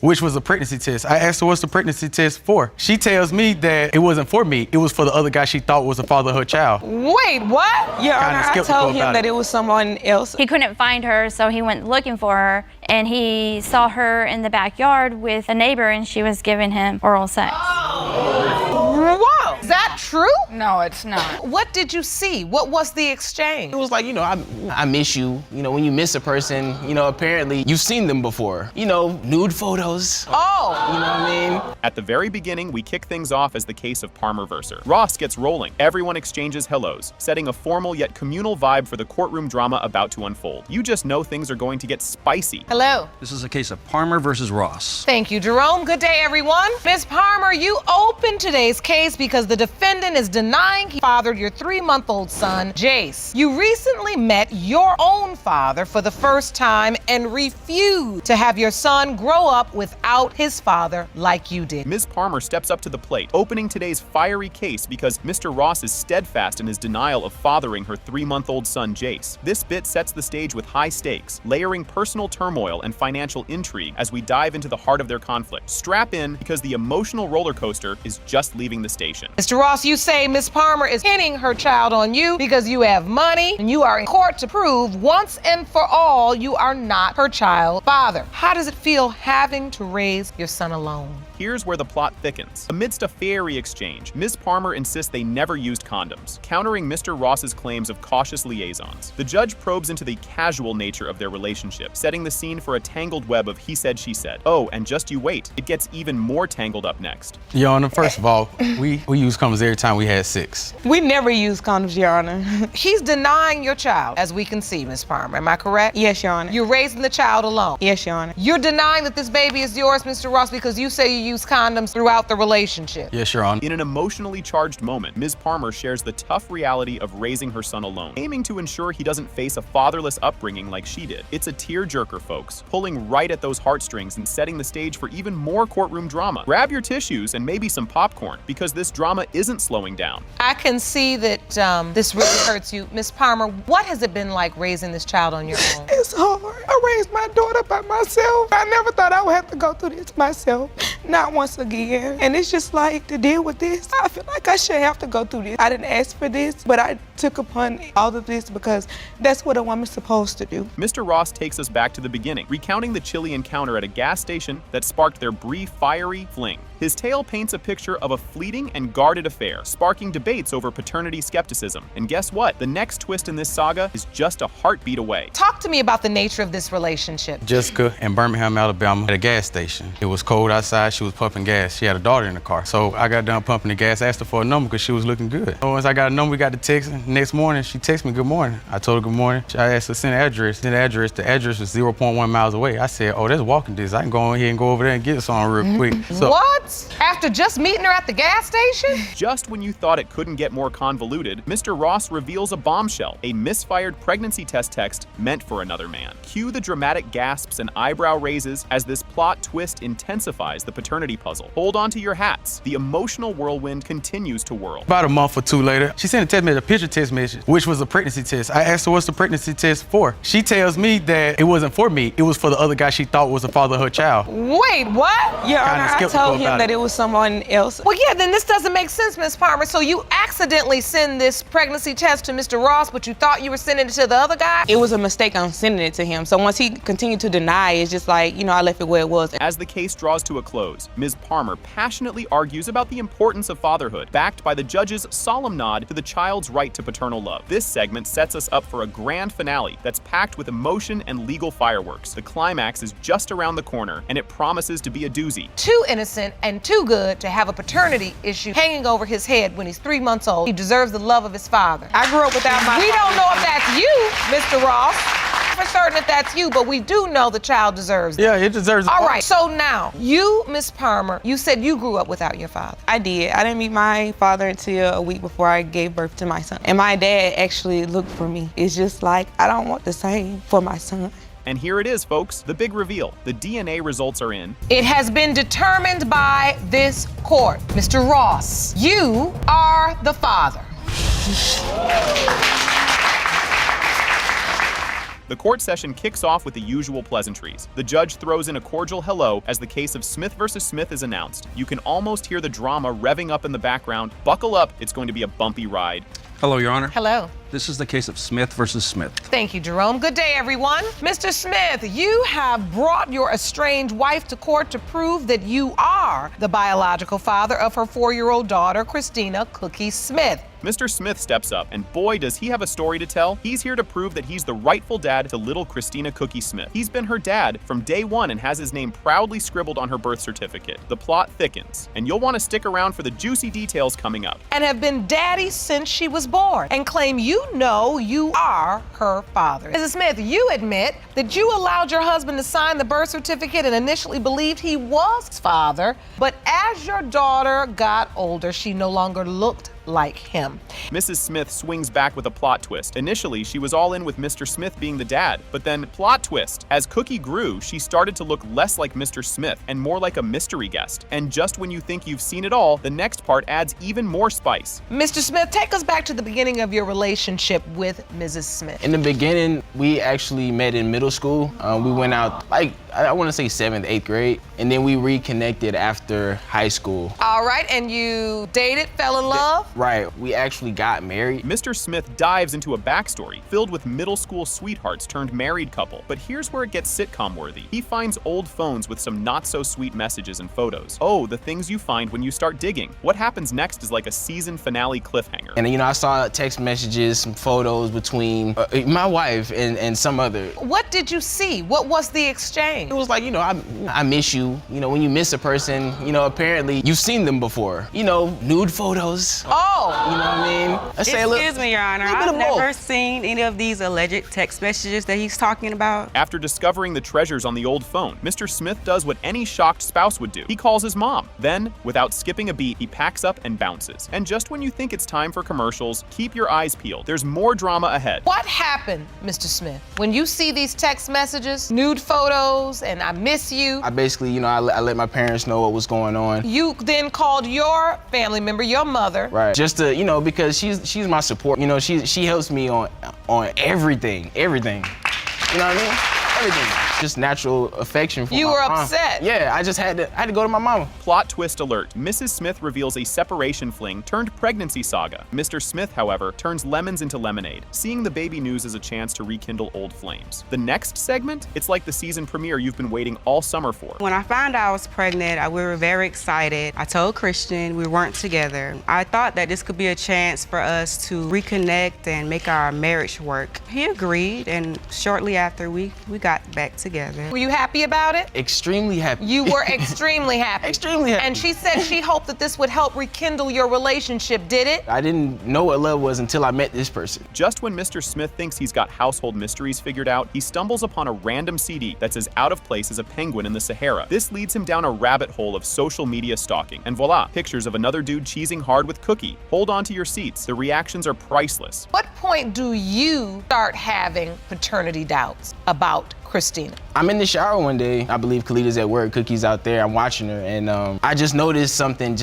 which was a pregnancy test. I asked her, what's the pregnancy test for? She tells me that it wasn't for me. It was for the other guy she thought was the father of her child. Wait, what? Your Honor, I told him that it was someone else. He couldn't find her, so he went looking for her, and he saw her in the backyard with a neighbor, and she was giving him oral sex. Whoa, is that true? No, it's not. What did you see? What was the exchange? It was like, I miss you. When you miss a person, apparently you've seen them before. Nude photos. Oh. You know what I mean? At the very beginning, we kick things off as the case of Palmer-Verser. Ross gets rolling. Everyone exchanges hellos, setting a formal yet communal vibe for the courtroom drama about to unfold. You just know things are going to get spicy. Hello. This is a case of Palmer versus Ross. Thank you, Jerome. Good day, everyone. Ms. Palmer, you opened today's case because the defendant is denying he fathered your 3-month-old son, Jace. You recently met your own father for the first time and refused to have your son grow up without his father like you did. Ms. Palmer steps up to the plate, opening today's fiery case because Mr. Ross is steadfast in his denial of fathering her 3-month-old son, Jace. This bit sets the stage with high stakes, layering personal turmoil and financial intrigue as we dive into the heart of their conflict. Strap in because the emotional roller coaster is just leaving the station. Mr. Ross, you say Ms. Palmer is pinning her child on you because you have money and you are in court to prove once and for all you are not her child's father. How does it feel having to raise your son alone? Here's where the plot thickens. Amidst a fiery exchange, Ms. Palmer insists they never used condoms, countering Mr. Ross's claims of cautious liaisons. The judge probes into the casual nature of their relationship, setting the scene for a tangled web of he said, she said. Oh, and just you wait, it gets even more tangled up next. Your Honor, first of all, we used condoms every time we had sex. We never use condoms, Your Honor. He's denying your child, as we can see, Ms. Palmer. Am I correct? Yes, Your Honor. You're raising the child alone. Yes, Your Honor. You're denying that this baby is yours, Mr. Ross, because you say you use condoms throughout the relationship. Yes, Your Honor. In an emotionally charged moment, Ms. Palmer shares the tough reality of raising her son alone, aiming to ensure he doesn't face a fatherless upbringing like she did. It's a tearjerker, folks, pulling right at those heartstrings and setting the stage for even more courtroom drama. Grab your tissues and maybe some popcorn, because this drama isn't slowing down. I can see that this really hurts you. Ms. Palmer, what has it been like raising this child on your own? It's hard. I raised my daughter by myself. I never thought I would have to go through this myself. Not once again. And it's just like, to deal with this, I feel like I should have to go through this. I didn't ask for this, but I took upon all of this because that's what a woman's supposed to do. Mr. Ross takes us back to the beginning, recounting the chilly encounter at a gas station that sparked their brief, fiery fling. His tale paints a picture of a fleeting and guarded affair, sparking debates over paternity skepticism. And guess what? The next twist in this saga is just a heartbeat away. Talk to me about the nature of this relationship. Jessica in Birmingham, Alabama, at a gas station. It was cold outside. She was pumping gas. She had a daughter in the car. So I got done pumping the gas, asked her for a number because she was looking good. So once I got a number, we got the text. Next morning, she texted me, good morning. I told her good morning. I asked her to send the address. The address was 0.1 miles away. I said, oh, that's walking distance. I can go ahead and go over there and get some real quick. So, what? After just meeting her at the gas station? Just when you thought it couldn't get more convoluted, Mr. Ross reveals a bombshell, a misfired pregnancy test text meant for another man. Cue the dramatic gasps and eyebrow raises as this plot twist intensifies the paternity puzzle. Hold on to your hats. The emotional whirlwind continues to whirl. About a month or two later, she sent a text message, a picture text message, which was a pregnancy test. I asked her, what's the pregnancy test for? She tells me that it wasn't for me. It was for the other guy she thought was the father of her child. Wait, what? Your Honor, I told him that it was someone else. Well, yeah, then this doesn't make sense, Ms. Palmer. So you accidentally send this pregnancy test to Mr. Ross, but you thought you were sending it to the other guy? It was a mistake on sending it to him. So once he continued to deny, it's just like, I left it where it was. As the case draws to a close, Ms. Palmer passionately argues about the importance of fatherhood, backed by the judge's solemn nod to the child's right to paternal love. This segment sets us up for a grand finale that's packed with emotion and legal fireworks. The climax is just around the corner, and it promises to be a doozy. Too innocent and too good to have a paternity issue hanging over his head when he's 3 months old. He deserves the love of his father. I grew up without my We don't know if that's you, Mr. Ross. For certain if that's you, but we do know the child deserves it. Yeah, it deserves it. All right, so now, you, Ms. Palmer, you said you grew up without your father. I did. I didn't meet my father until a week before I gave birth to my son. And my dad actually looked for me. It's just like, I don't want the same for my son. And here it is, folks, the big reveal. The DNA results are in. It has been determined by this court. Mr. Ross, you are the father. The court session kicks off with the usual pleasantries. The judge throws in a cordial hello as the case of Smith versus Smith is announced. You can almost hear the drama revving up in the background. Buckle up, it's going to be a bumpy ride. Hello, Your Honor. Hello. This is the case of Smith versus Smith. Thank you, Jerome. Good day, everyone. Mr. Smith, you have brought your estranged wife to court to prove that you are the biological father of her 4-year-old daughter, Christina Cookie Smith. Mr. Smith steps up, and boy, does he have a story to tell. He's here to prove that he's the rightful dad to little Christina Cookie Smith. He's been her dad from day one and has his name proudly scribbled on her birth certificate. The plot thickens, and you'll want to stick around for the juicy details coming up. And have been daddy since she was born and claim you know you are her father. Mrs. Smith, you admit that you allowed your husband to sign the birth certificate and initially believed he was his father, but as your daughter got older, she no longer looked like him. Mrs. Smith swings back with a plot twist. Initially, she was all in with Mr. Smith being the dad, but then plot twist. As Cookie grew, she started to look less like Mr. Smith and more like a mystery guest. And just when you think you've seen it all, the next part adds even more spice. Mr. Smith, take us back to the beginning of your relationship with Mrs. Smith. In the beginning, we actually met in middle school. We went out, like, I want to say 7th, 8th grade, and then we reconnected after high school. All right, and you dated, fell in love? Right, we actually got married. Mr. Smith dives into a backstory filled with middle school sweethearts turned married couple. But here's where it gets sitcom worthy. He finds old phones with some not so sweet messages and photos. Oh, the things you find when you start digging. What happens next is like a season finale cliffhanger. And I saw text messages, some photos between my wife and some other. What did you see? What was the exchange? It was like, I miss you. When you miss a person, apparently you've seen them before. Nude photos. Oh! You know what I mean? Excuse me, Your Honor. I've never seen any of these alleged text messages that he's talking about. After discovering the treasures on the old phone, Mr. Smith does what any shocked spouse would do. He calls his mom. Then, without skipping a beat, he packs up and bounces. And just when you think it's time for commercials, keep your eyes peeled. There's more drama ahead. What happened, Mr. Smith, when you see these text messages, nude photos, and I miss you? I basically, I let my parents know what was going on. You then called your family member, your mother. Right. Just to, because she's my support. She helps me on everything. You know what I mean? Everything. Just natural affection for my mom. You were upset. Yeah, I just had to go to my mama. Plot twist alert. Mrs. Smith reveals a separation fling turned pregnancy saga. Mr. Smith, however, turns lemons into lemonade, seeing the baby news as a chance to rekindle old flames. The next segment, it's like the season premiere you've been waiting all summer for. When I found out I was pregnant, we were very excited. I told Christian we weren't together. I thought that this could be a chance for us to reconnect and make our marriage work. He agreed, and shortly after we got back together. Were you happy about it? Extremely happy. You were extremely happy. Extremely happy. And she said she hoped that this would help rekindle your relationship, did it? I didn't know what love was until I met this person. Just when Mr. Smith thinks he's got household mysteries figured out, he stumbles upon a random CD that's as out of place as a penguin in the Sahara. This leads him down a rabbit hole of social media stalking. And voila, pictures of another dude cheesing hard with Cookie. Hold on to your seats. The reactions are priceless. What point do you start having paternity doubts about Christina? I'm in the shower one day. I believe Khalita's at work, Cookie's out there, I'm watching her, and I just noticed something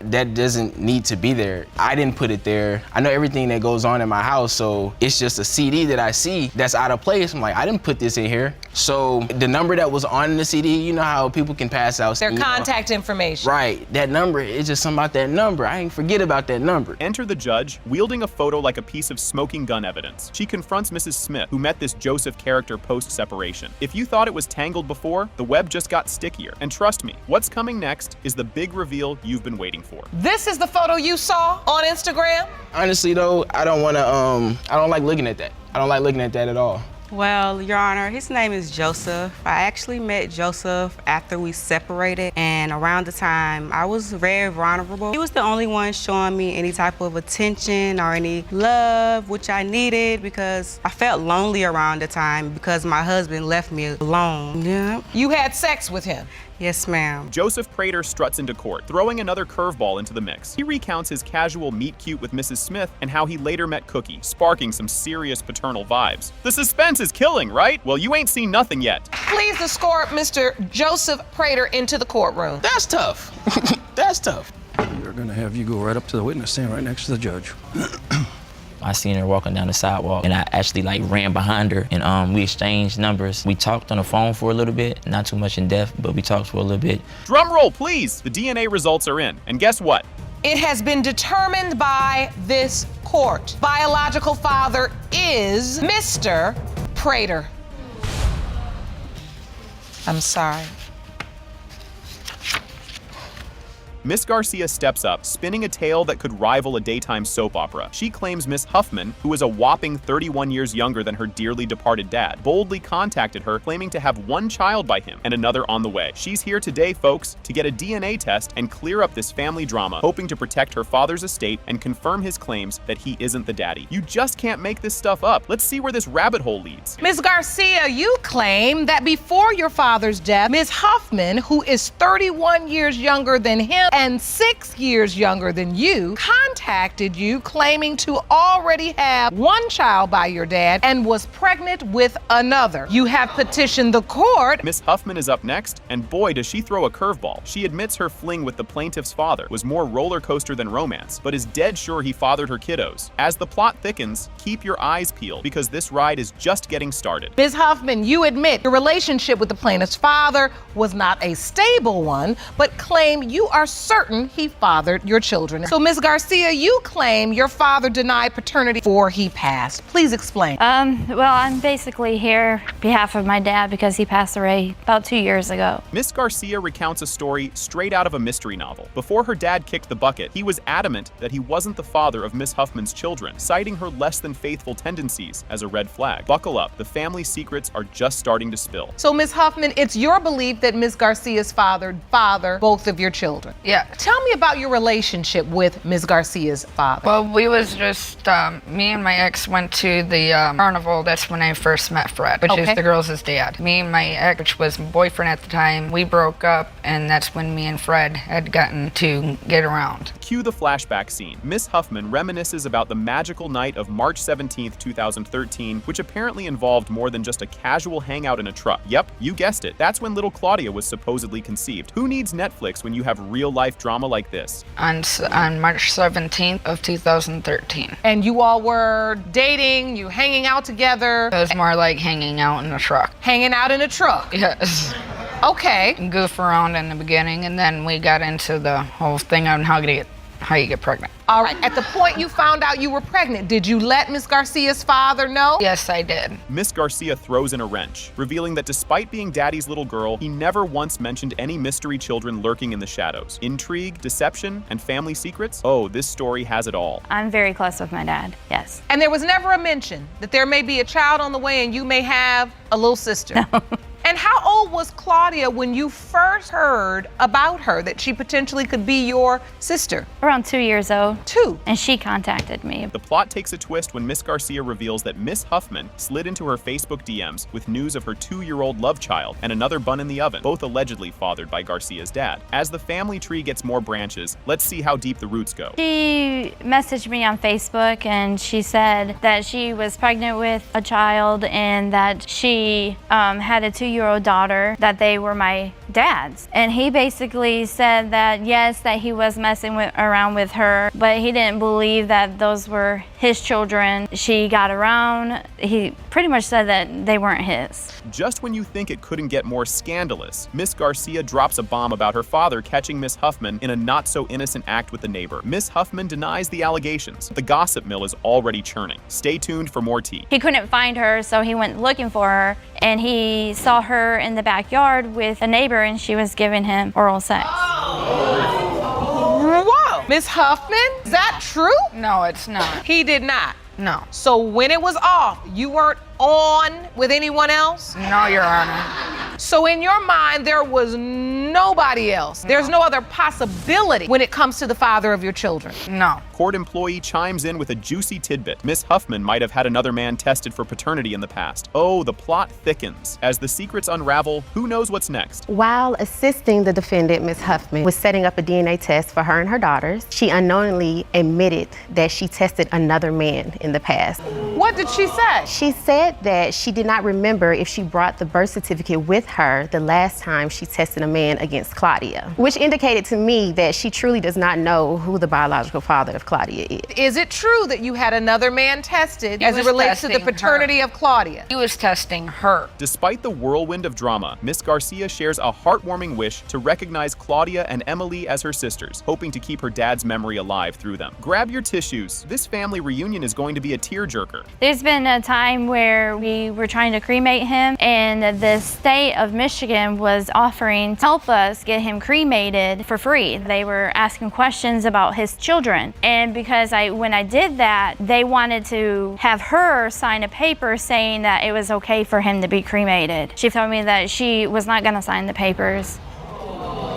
that doesn't need to be there. I didn't put it there. I know everything that goes on in my house, so it's just a CD that I see that's out of place. I'm like, I didn't put this in here. So the number that was on the CD, you know how people can pass out their contact information. Right, that number, it's just something about that number. I ain't forget about that number. Enter the judge, wielding a photo like a piece of smoking gun evidence. She confronts Mrs. Smith, who met this Joseph character post-separation. If you thought it was tangled before, the web just got stickier. And trust me, what's coming next is the big reveal you've been waiting for. This is the photo you saw on Instagram? Honestly though, I don't like looking at that. I don't like looking at that at all. Well, Your Honor, his name is Joseph. I actually met Joseph after we separated, and around the time I was very vulnerable. He was the only one showing me any type of attention or any love, which I needed because I felt lonely around the time because my husband left me alone. Yeah. You had sex with him? Yes, ma'am. Joseph Prater struts into court, throwing another curveball into the mix. He recounts his casual meet-cute with Mrs. Smith and how he later met Cookie, sparking some serious paternal vibes. The suspense is killing, right? Well, you ain't seen nothing yet. Please escort Mr. Joseph Prater into the courtroom. That's tough. That's tough. We're gonna have you go right up to the witness stand right next to the judge. I seen her walking down the sidewalk, and I actually like ran behind her, and we exchanged numbers. We talked on the phone for a little bit, not too much in depth, but we talked for a little bit. Drum roll, please. The DNA results are in. And guess what? It has been determined by this court. Biological father is Mr. Prater. I'm sorry. Miss Garcia steps up, spinning a tale that could rival a daytime soap opera. She claims Miss Huffman, who is a whopping 31 years younger than her dearly departed dad, boldly contacted her, claiming to have one child by him and another on the way. She's here today, folks, to get a DNA test and clear up this family drama, hoping to protect her father's estate and confirm his claims that he isn't the daddy. You just can't make this stuff up. Let's see where this rabbit hole leads. Ms. Garcia, you claim that before your father's death, Ms. Huffman, who is 31 years younger than him and 6 years younger than you, contacted you claiming to already have one child by your dad and was pregnant with another. You have petitioned the court. Miss Huffman is up next, and boy, does she throw a curveball. She admits her fling with the plaintiff's father was more roller coaster than romance, but is dead sure he fathered her kiddos. As the plot thickens, keep your eyes peeled, because this ride is just getting started. Ms. Huffman, you admit your relationship with the plaintiff's father was not a stable one, but claim you are certain he fathered your children. So, Ms. Garcia, you claim your father denied paternity before he passed. Please explain. Well, I'm basically here on behalf of my dad because he passed away about 2 years ago. Miss Garcia recounts a story straight out of a mystery novel. Before her dad kicked the bucket, he was adamant that he wasn't the father of Miss Huffman's children, citing her less than faithful tendencies as a red flag. Buckle up, the family secrets are just starting to spill. So, Ms. Huffman, it's your belief that Ms. Garcia's father fathered both of your children. Yeah. Tell me about your relationship with Ms. Garcia's father. Well, we was just, me and my ex went to the carnival. That's when I first met Fred, which is the girls' dad. Me and my ex, which was my boyfriend at the time, we broke up, and that's when me and Fred had gotten to get around. Cue the flashback scene. Miss Huffman reminisces about the magical night of March 17th, 2013, which apparently involved more than just a casual hangout in a truck. Yep, you guessed it. That's when little Claudia was supposedly conceived. Who needs Netflix when you have real-life drama like this? On March 17th of 2013. And you all were dating, you hanging out together? It was more like hanging out in a truck. Hanging out in a truck? Yes. Okay. Goof around in the beginning, and then we got into the whole thing on how you get pregnant. All right, at the point you found out you were pregnant, did you let Ms. Garcia's father know? Yes, I did. Miss Garcia throws in a wrench, revealing that despite being daddy's little girl, he never once mentioned any mystery children lurking in the shadows. Intrigue, deception, and family secrets? Oh, this story has it all. I'm very close with my dad, yes. And there was never a mention that there may be a child on the way and you may have a little sister? No. And how old was Claudia when you first heard about her, that she potentially could be your sister? Around 2 years old. 2? And she contacted me. The plot takes a twist when Miss Garcia reveals that Miss Huffman slid into her Facebook DMs with news of her 2-year-old love child and another bun in the oven, both allegedly fathered by Garcia's dad. As the family tree gets more branches, let's see how deep the roots go. She messaged me on Facebook and she said that she was pregnant with a child and that she had a 2-year-old daughter, that they were my dad's. And he basically said that yes, that he was messing around with her, but he didn't believe that those were his children. She got around. He pretty much said that they weren't his. Just when you think it couldn't get more scandalous, Miss Garcia drops a bomb about her father catching Miss Huffman in a not-so-innocent act with a neighbor. Miss Huffman denies the allegations. The gossip mill is already churning. Stay tuned for more tea. He couldn't find her, so he went looking for her, and he saw her in the backyard with a neighbor, and she was giving him oral sex. Whoa! Miss Huffman, is that true? No, it's not. He did not? No. So when it was off, you weren't on with anyone else? No, Your Honor. So in your mind, there was nobody else? There's no other possibility when it comes to the father of your children? No. Court employee chimes in with a juicy tidbit. Miss Huffman might have had another man tested for paternity in the past. Oh, the plot thickens. As the secrets unravel, who knows what's next? While assisting the defendant, Ms. Huffman was setting up a DNA test for her and her daughters, she unknowingly admitted that she tested another man in the past. What did she say? She said that she did not remember if she brought the birth certificate with her the last time she tested a man against Claudia, which indicated to me that she truly does not know who the biological father of Claudia is. Is it true that you had another man tested as it was relates to the testing paternity of Claudia? He was testing her. Despite the whirlwind of drama, Miss Garcia shares a heartwarming wish to recognize Claudia and Emily as her sisters, hoping to keep her dad's memory alive through them. Grab your tissues. This family reunion is going to be a tearjerker. There's been a time where we were trying to cremate him, and the state of Michigan was offering to help us get him cremated for free. They were asking questions about his children, and because when I did that, they wanted to have her sign a paper saying that it was okay for him to be cremated. She told me that she was not going to sign the papers.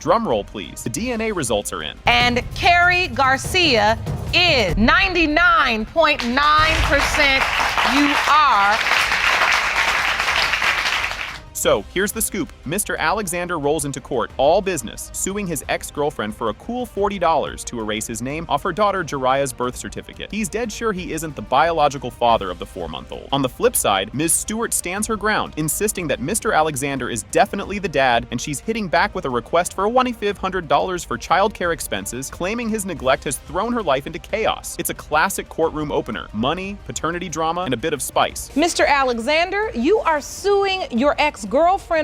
Drum roll, please. The DNA results are in. And Carrie Garcia is 99.9% you are. So, here's the scoop. Mr. Alexander rolls into court, all business, suing his ex-girlfriend for a cool $40 to erase his name off her daughter Jariah's birth certificate. He's dead sure he isn't the biological father of the 4-month-old. On the flip side, Ms. Stewart stands her ground, insisting that Mr. Alexander is definitely the dad, and she's hitting back with a request for $2,500 for childcare expenses, claiming his neglect has thrown her life into chaos. It's a classic courtroom opener. Money, paternity drama, and a bit of spice. Mr. Alexander, you are suing your ex-girlfriend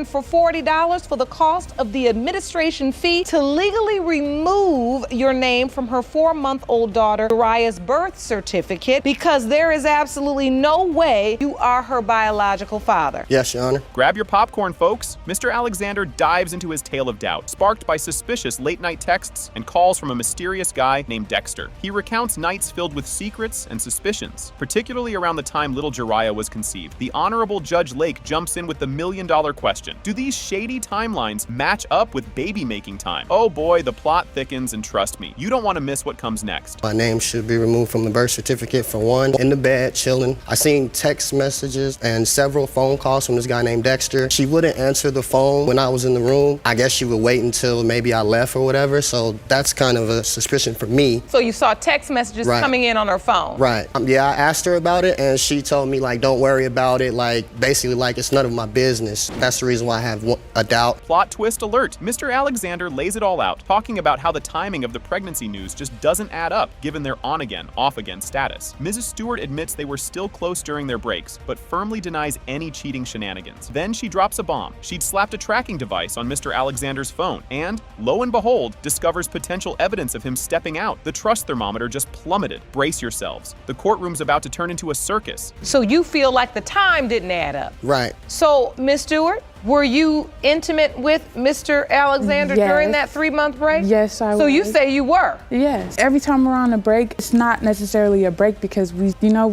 for $40 for the cost of the administration fee to legally remove your name from her 4-month-old daughter Jariah's birth certificate because there is absolutely no way you are her biological father. Yes, Your Honor. Grab your popcorn, folks. Mr. Alexander dives into his tale of doubt, sparked by suspicious late-night texts and calls from a mysterious guy named Dexter. He recounts nights filled with secrets and suspicions, particularly around the time little Jariah was conceived. The Honorable Judge Lake jumps in with the million-dollar question. Do these shady timelines match up with baby-making time? Oh boy, the plot thickens, and trust me, you don't want to miss what comes next. My name should be removed from the birth certificate for one. In the bed, chilling. I seen text messages and several phone calls from this guy named Dexter. She wouldn't answer the phone when I was in the room. I guess she would wait until maybe I left or whatever, so that's kind of a suspicion for me. So you saw text messages coming in on her phone? Right. Yeah, I asked her about it, and she told me, like, don't worry about it, like, basically, like, it's none of my business. That's the reason why I have a doubt. Plot twist alert. Mr. Alexander lays it all out, talking about how the timing of the pregnancy news just doesn't add up, given their on-again, off-again status. Mrs. Stewart admits they were still close during their breaks, but firmly denies any cheating shenanigans. Then she drops a bomb. She'd slapped a tracking device on Mr. Alexander's phone, and, lo and behold, discovers potential evidence of him stepping out. The trust thermometer just plummeted. Brace yourselves. The courtroom's about to turn into a circus. So you feel like the time didn't add up? Right. So, Ms. Stewart, were you intimate with Mr. Alexander during that 3-month break? Yes, I was. So you say you were? Yes. Every time we're on a break, it's not necessarily a break because we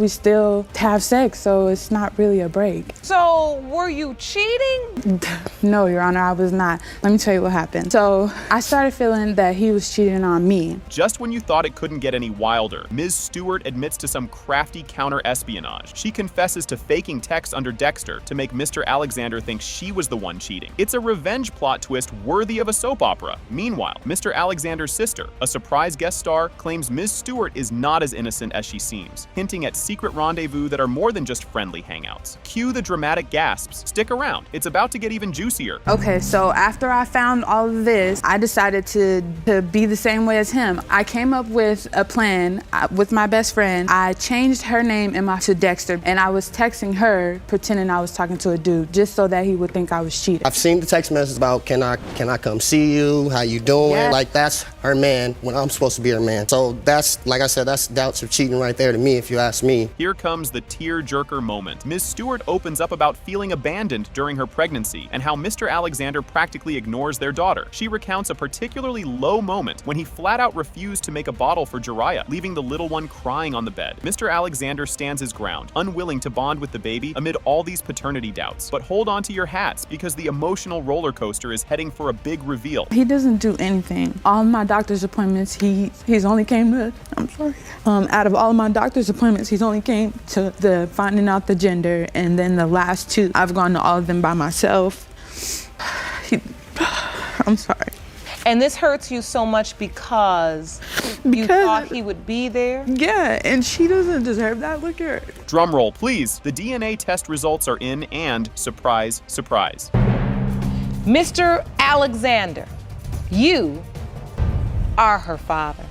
still have sex, so it's not really a break. So were you cheating? No, Your Honor, I was not. Let me tell you what happened. So I started feeling that he was cheating on me. Just when you thought it couldn't get any wilder, Ms. Stewart admits to some crafty counter-espionage. She confesses to faking texts under Dexter to make Mr. Alexander think she was the one cheating. It's a revenge plot twist worthy of a soap opera. Meanwhile, Mr. Alexander's sister, a surprise guest star, claims Ms. Stewart is not as innocent as she seems, hinting at secret rendezvous that are more than just friendly hangouts. Cue the dramatic gasps. Stick around. It's about to get even juicier. Okay, so after I found all of this, I decided to be the same way as him. I came up with a plan with my best friend. I changed her name to Dexter, and I was texting her pretending I was talking to a dude just so that he would think I was cheating. I've seen the text message about can I come see you? How you doing? Yeah. Like that's her man when I'm supposed to be her man. So that's, like I said, that's doubts of cheating right there to me if you ask me. Here comes the tear-jerker moment. Ms. Stewart opens up about feeling abandoned during her pregnancy and how Mr. Alexander practically ignores their daughter. She recounts a particularly low moment when he flat out refused to make a bottle for Jariah, leaving the little one crying on the bed. Mr. Alexander stands his ground, unwilling to bond with the baby amid all these paternity doubts. But hold on to your hats, because the emotional roller coaster is heading for a big reveal. He doesn't do anything. All my doctor's appointments, he's only came to, I'm sorry. Out of all of my doctor's appointments, he's only came to the finding out the gender, and then the last 2, I've gone to all of them by myself. I'm sorry. And this hurts you so much because you thought he would be there? Yeah, and she doesn't deserve that. Look at her. Drum roll, please. The DNA test results are in, and surprise, surprise. Mr. Alexander, you are her father.